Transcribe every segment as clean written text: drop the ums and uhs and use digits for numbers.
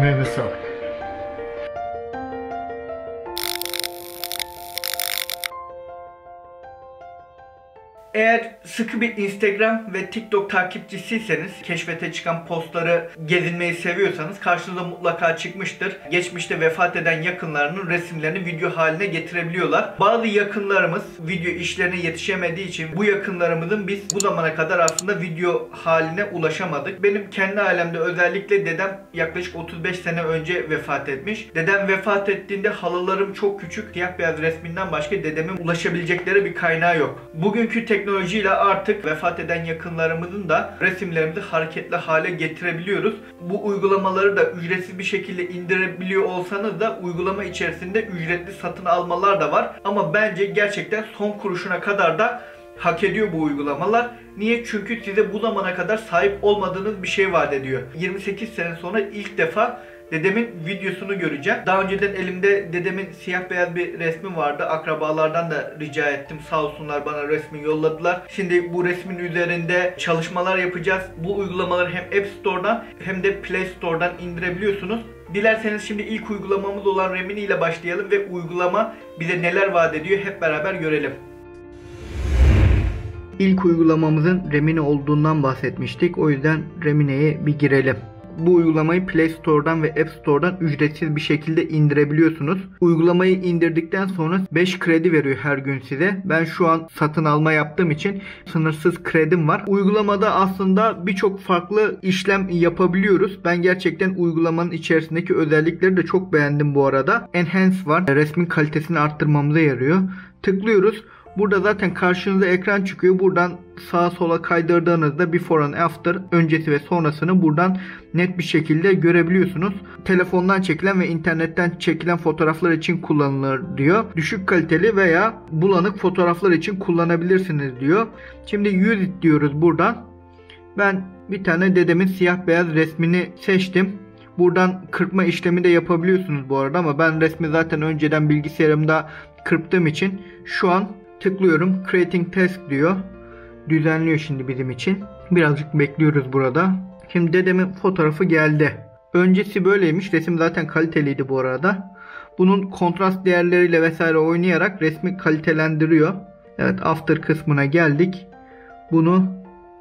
emeğine sağlık. Eğer sıkı bir Instagram ve TikTok takipçisiyseniz, keşfete çıkan postları gezinmeyi seviyorsanız karşınıza mutlaka çıkmıştır. Geçmişte vefat eden yakınlarının resimlerini video haline getirebiliyorlar. Bazı yakınlarımız video işlerine yetişemediği için bu yakınlarımızın biz bu zamana kadar aslında video haline ulaşamadık. Benim kendi ailemde özellikle dedem yaklaşık 35 sene önce vefat etmiş. Dedem vefat ettiğinde halalarım çok küçük. Siyah beyaz resminden başka dedemin ulaşabilecekleri bir kaynağı yok. Bugünkü teknolojiyle artık vefat eden yakınlarımızın da resimlerimizi hareketli hale getirebiliyoruz. Bu uygulamaları da ücretsiz bir şekilde indirebiliyor olsanız da uygulama içerisinde ücretli satın almalar da var. Ama bence gerçekten son kuruşuna kadar da hak ediyor bu uygulamalar. Niye? Çünkü size bu zamana kadar sahip olmadığınız bir şey vaat ediyor. 28 sene sonra ilk defa dedemin videosunu göreceğim. Daha önceden elimde dedemin siyah beyaz bir resmi vardı. Akrabalardan da rica ettim. Sağ olsunlar bana resmi yolladılar. Şimdi bu resmin üzerinde çalışmalar yapacağız. Bu uygulamaları hem App Store'dan hem de Play Store'dan indirebiliyorsunuz. Dilerseniz şimdi ilk uygulamamız olan Remini ile başlayalım ve uygulama bize neler vaat ediyor hep beraber görelim. İlk uygulamamızın Remini olduğundan bahsetmiştik. O yüzden Remini'ye bir girelim. Bu uygulamayı Play Store'dan ve App Store'dan ücretsiz bir şekilde indirebiliyorsunuz. Uygulamayı indirdikten sonra 5 kredi veriyor her gün size. Ben şu an satın alma yaptığım için sınırsız kredim var. Uygulamada aslında birçok farklı işlem yapabiliyoruz. Ben gerçekten uygulamanın içerisindeki özellikleri de çok beğendim bu arada. Enhance var. Resmin kalitesini arttırmamıza yarıyor. Tıklıyoruz. Burada zaten karşınıza ekran çıkıyor. Buradan sağa sola kaydırdığınızda before and after, öncesi ve sonrasını buradan net bir şekilde görebiliyorsunuz. Telefondan çekilen ve internetten çekilen fotoğraflar için kullanılır diyor. Düşük kaliteli veya bulanık fotoğraflar için kullanabilirsiniz diyor. Şimdi use it diyoruz buradan. Ben bir tane dedemin siyah beyaz resmini seçtim. Buradan kırpma işlemi de yapabiliyorsunuz bu arada ama ben resmi zaten önceden bilgisayarımda kırptığım için şu an tıklıyorum. Creating task diyor. Düzenliyor şimdi bizim için. Birazcık bekliyoruz burada. Şimdi dedemin fotoğrafı geldi. Öncesi böyleymiş. Resim zaten kaliteliydi bu arada. Bunun kontrast değerleriyle vesaire oynayarak resmi kalitelendiriyor. Evet, after kısmına geldik. Bunu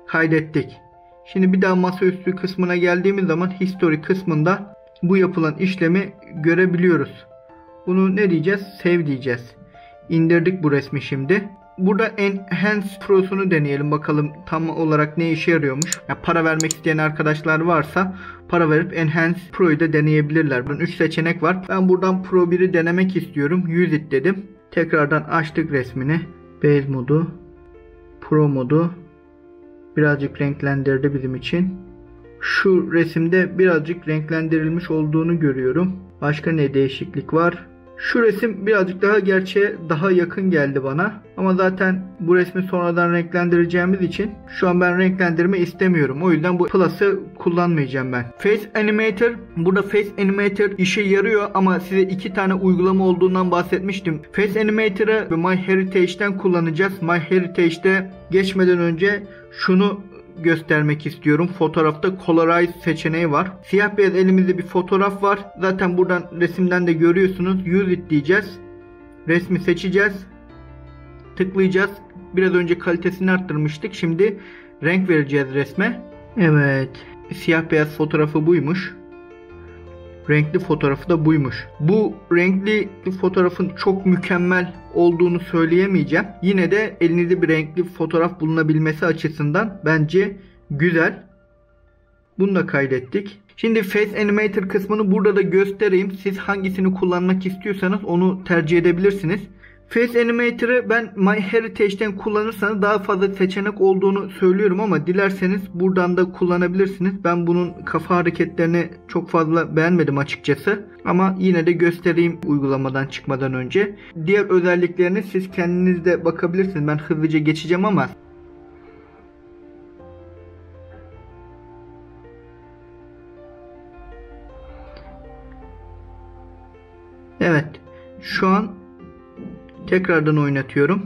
kaydettik. Şimdi bir daha masaüstü kısmına geldiğimiz zaman history kısmında bu yapılan işlemi görebiliyoruz. Bunu ne diyeceğiz? Save diyeceğiz. İndirdik bu resmi şimdi. Burada Enhance Pro'sunu deneyelim. Bakalım tam olarak ne işe yarıyormuş. Ya para vermek isteyen arkadaşlar varsa para verip Enhance Pro'yu da deneyebilirler. Bunun 3 seçenek var. Ben buradan Pro 1'i denemek istiyorum. Use it dedim. Tekrardan açtık resmini. Base modu. Pro modu. Birazcık renklendirdi bizim için. Şu resimde birazcık renklendirilmiş olduğunu görüyorum. Başka ne değişiklik var? Şu resim birazcık daha gerçeğe daha yakın geldi bana. Ama zaten bu resmi sonradan renklendireceğimiz için şu an ben renklendirme istemiyorum. O yüzden bu plus'ı kullanmayacağım ben. Face Animator. Burada Face Animator işe yarıyor ama size 2 tane uygulama olduğundan bahsetmiştim. Face Animator'ı MyHeritage'den kullanacağız. MyHeritage'de geçmeden önce şunu göstermek istiyorum. Fotoğrafta Colorize seçeneği var. Siyah beyaz elimizde bir fotoğraf var. Zaten buradan resimden de görüyorsunuz. Use it diyeceğiz. Resmi seçeceğiz. Tıklayacağız. Biraz önce kalitesini arttırmıştık. Şimdi renk vereceğiz resme. Evet. Siyah beyaz fotoğrafı buymuş. Renkli fotoğrafı da buymuş. Bu renkli fotoğrafın çok mükemmel olduğunu söyleyemeyeceğim. Yine de elinizde bir renkli fotoğraf bulunabilmesi açısından bence güzel. Bunu da kaydettik. Şimdi Face Animator kısmını burada da göstereyim. Siz hangisini kullanmak istiyorsanız onu tercih edebilirsiniz. Face Animator'ı ben MyHeritage'den kullanırsanız daha fazla seçenek olduğunu söylüyorum ama dilerseniz buradan da kullanabilirsiniz. Ben bunun kafa hareketlerini çok fazla beğenmedim açıkçası. Ama yine de göstereyim uygulamadan çıkmadan önce. Diğer özelliklerini siz kendiniz de bakabilirsiniz. Ben hızlıca geçeceğim ama. Evet. Şu an tekrardan oynatıyorum.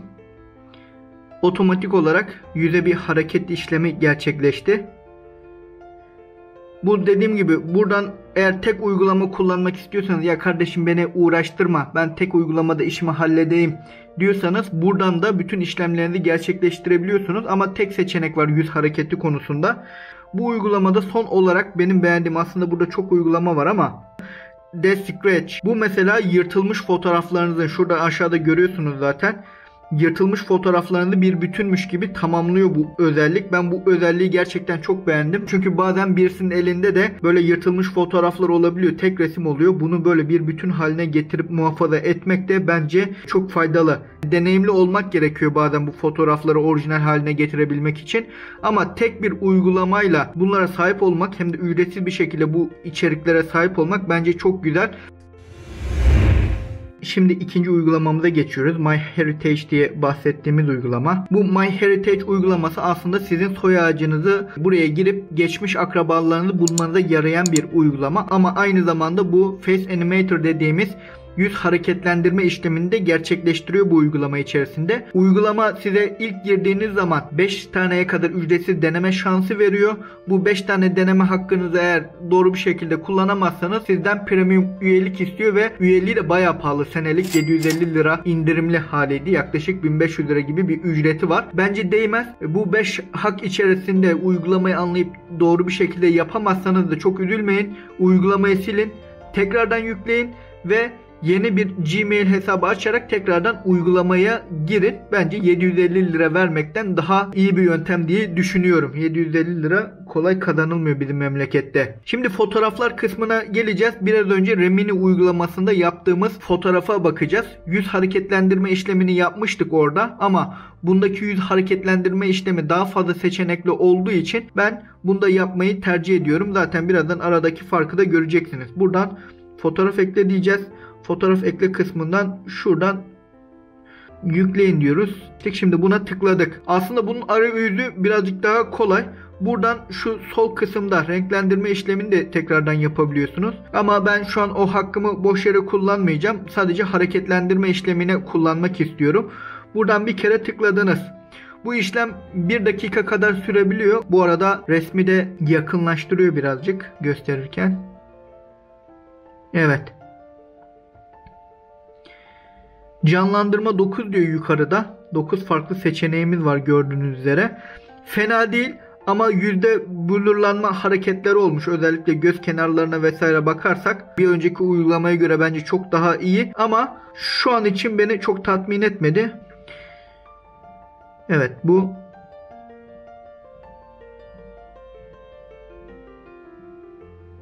Otomatik olarak yüze bir hareket işlemi gerçekleşti. Bu dediğim gibi buradan eğer tek uygulama kullanmak istiyorsanız, ya kardeşim beni uğraştırma, ben tek uygulamada işimi halledeyim diyorsanız buradan da bütün işlemlerinizi gerçekleştirebiliyorsunuz. Ama tek seçenek var yüz hareketi konusunda. Bu uygulamada son olarak benim beğendiğim, aslında burada çok uygulama var ama Descratch. Bu mesela yırtılmış fotoğraflarınızı, şurada aşağıda görüyorsunuz zaten. Yırtılmış fotoğraflarını bir bütünmüş gibi tamamlıyor bu özellik. Ben bu özelliği gerçekten çok beğendim. Çünkü bazen birisinin elinde de böyle yırtılmış fotoğraflar olabiliyor. Tek resim oluyor. Bunu böyle bir bütün haline getirip muhafaza etmek de bence çok faydalı. Deneyimli olmak gerekiyor bazen bu fotoğrafları orijinal haline getirebilmek için. Ama tek bir uygulamayla bunlara sahip olmak, hem de ücretsiz bir şekilde bu içeriklere sahip olmak bence çok güzel. Şimdi ikinci uygulamamıza geçiyoruz. MyHeritage diye bahsettiğimiz uygulama. Bu MyHeritage uygulaması aslında sizin soy ağacınızı buraya girip geçmiş akrabalarınızı bulmanıza yarayan bir uygulama. Ama aynı zamanda bu Face Animator dediğimiz yüz hareketlendirme işlemini de gerçekleştiriyor bu uygulama içerisinde. Uygulama size ilk girdiğiniz zaman 5 taneye kadar ücretsiz deneme şansı veriyor. Bu 5 tane deneme hakkınızı eğer doğru bir şekilde kullanamazsanız sizden premium üyelik istiyor ve üyeliği de bayağı pahalı. Senelik 750 lira indirimli haliydi. Yaklaşık 1500 lira gibi bir ücreti var. Bence değmez. Bu 5 hak içerisinde uygulamayı anlayıp doğru bir şekilde yapamazsanız da çok üzülmeyin. Uygulamayı silin, tekrardan yükleyin ve yeni bir Gmail hesabı açarak tekrardan uygulamaya girin. Bence 750 lira vermekten daha iyi bir yöntem diye düşünüyorum. 750 lira kolay kazanılmıyor bizim memlekette. Şimdi fotoğraflar kısmına geleceğiz. Biraz önce Remini uygulamasında yaptığımız fotoğrafa bakacağız. Yüz hareketlendirme işlemini yapmıştık orada ama bundaki yüz hareketlendirme işlemi daha fazla seçenekli olduğu için ben bunda yapmayı tercih ediyorum. Zaten birazdan aradaki farkı da göreceksiniz. Buradan fotoğraf ekle diyeceğiz. Fotoğraf ekle kısmından şuradan yükleyin diyoruz. Şimdi buna tıkladık. Aslında bunun arayüzü birazcık daha kolay. Buradan şu sol kısımda renklendirme işlemini de tekrardan yapabiliyorsunuz. Ama ben şu an o hakkımı boş yere kullanmayacağım. Sadece hareketlendirme işlemine kullanmak istiyorum. Buradan bir kere tıkladınız. Bu işlem 1 dakika kadar sürebiliyor. Bu arada resmi de yakınlaştırıyor birazcık gösterirken. Evet. Canlandırma 9 diyor yukarıda. 9 farklı seçeneğimiz var gördüğünüz üzere. Fena değil ama yüzde blurlanma hareketleri olmuş. Özellikle göz kenarlarına vesaire bakarsak bir önceki uygulamaya göre bence çok daha iyi. Ama şu an için beni çok tatmin etmedi. Evet,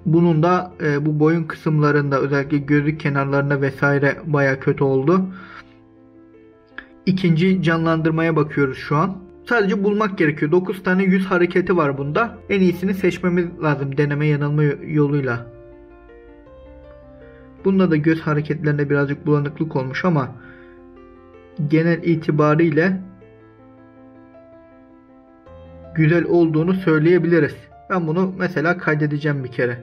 bunun da bu boyun kısımlarında özellikle gözlük kenarlarında vesaire baya kötü oldu. İkinci canlandırmaya bakıyoruz şu an. Sadece bulmak gerekiyor. 9 tane yüz hareketi var bunda. En iyisini seçmemiz lazım deneme yanılma yoluyla. Bunda da göz hareketlerinde birazcık bulanıklık olmuş ama genel itibariyle güzel olduğunu söyleyebiliriz. Ben bunu mesela kaydedeceğim bir kere.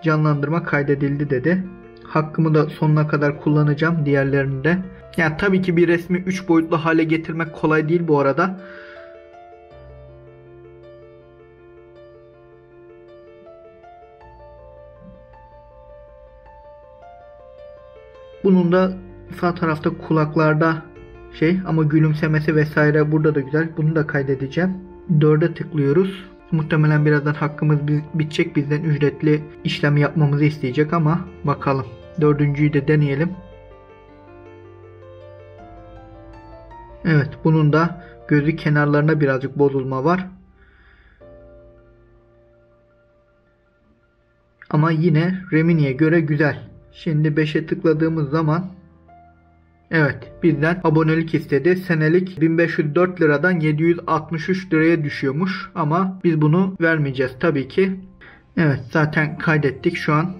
Canlandırma kaydedildi dedi. Hakkımı da sonuna kadar kullanacağım diğerlerini de. Yani tabii ki bir resmi 3 boyutlu hale getirmek kolay değil bu arada. Bunun da sağ tarafta kulaklarda ama gülümsemesi vesaire burada da güzel. Bunu da kaydedeceğim. 4'e tıklıyoruz. Muhtemelen birazdan hakkımız bitecek. Bizden ücretli işlem yapmamızı isteyecek ama bakalım. 4.'yü de deneyelim. Evet, bunun da gözü kenarlarına birazcık bozulma var. Ama yine Remini'ye göre güzel. Şimdi 5'e tıkladığımız zaman evet, bizden abonelik istedi. Senelik 1504 liradan 763 liraya düşüyormuş. Ama biz bunu vermeyeceğiz tabii ki. Evet, zaten kaydettik şu an.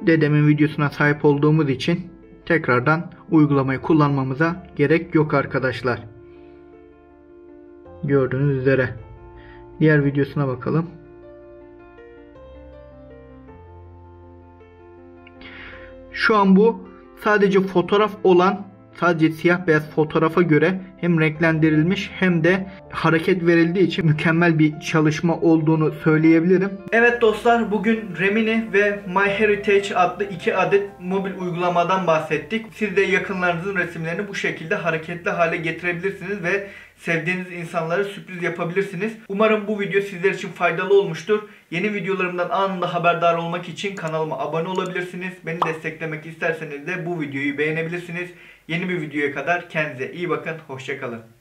Dedemin videosuna sahip olduğumuz için tekrardan uygulamayı kullanmamıza gerek yok arkadaşlar. Gördüğünüz üzere. Diğer videosuna bakalım. Şu an bu sadece fotoğraf olan sadece siyah beyaz fotoğrafa göre hem renklendirilmiş hem de hareket verildiği için mükemmel bir çalışma olduğunu söyleyebilirim. Evet dostlar, bugün Remini ve MyHeritage adlı 2 adet mobil uygulamadan bahsettik. Siz de yakınlarınızın resimlerini bu şekilde hareketli hale getirebilirsiniz ve sevdiğiniz insanlara sürpriz yapabilirsiniz. Umarım bu video sizler için faydalı olmuştur. Yeni videolarımdan anında haberdar olmak için kanalıma abone olabilirsiniz. Beni desteklemek isterseniz de bu videoyu beğenebilirsiniz. Yeni bir videoya kadar kendinize iyi bakın. Hoşça kalın.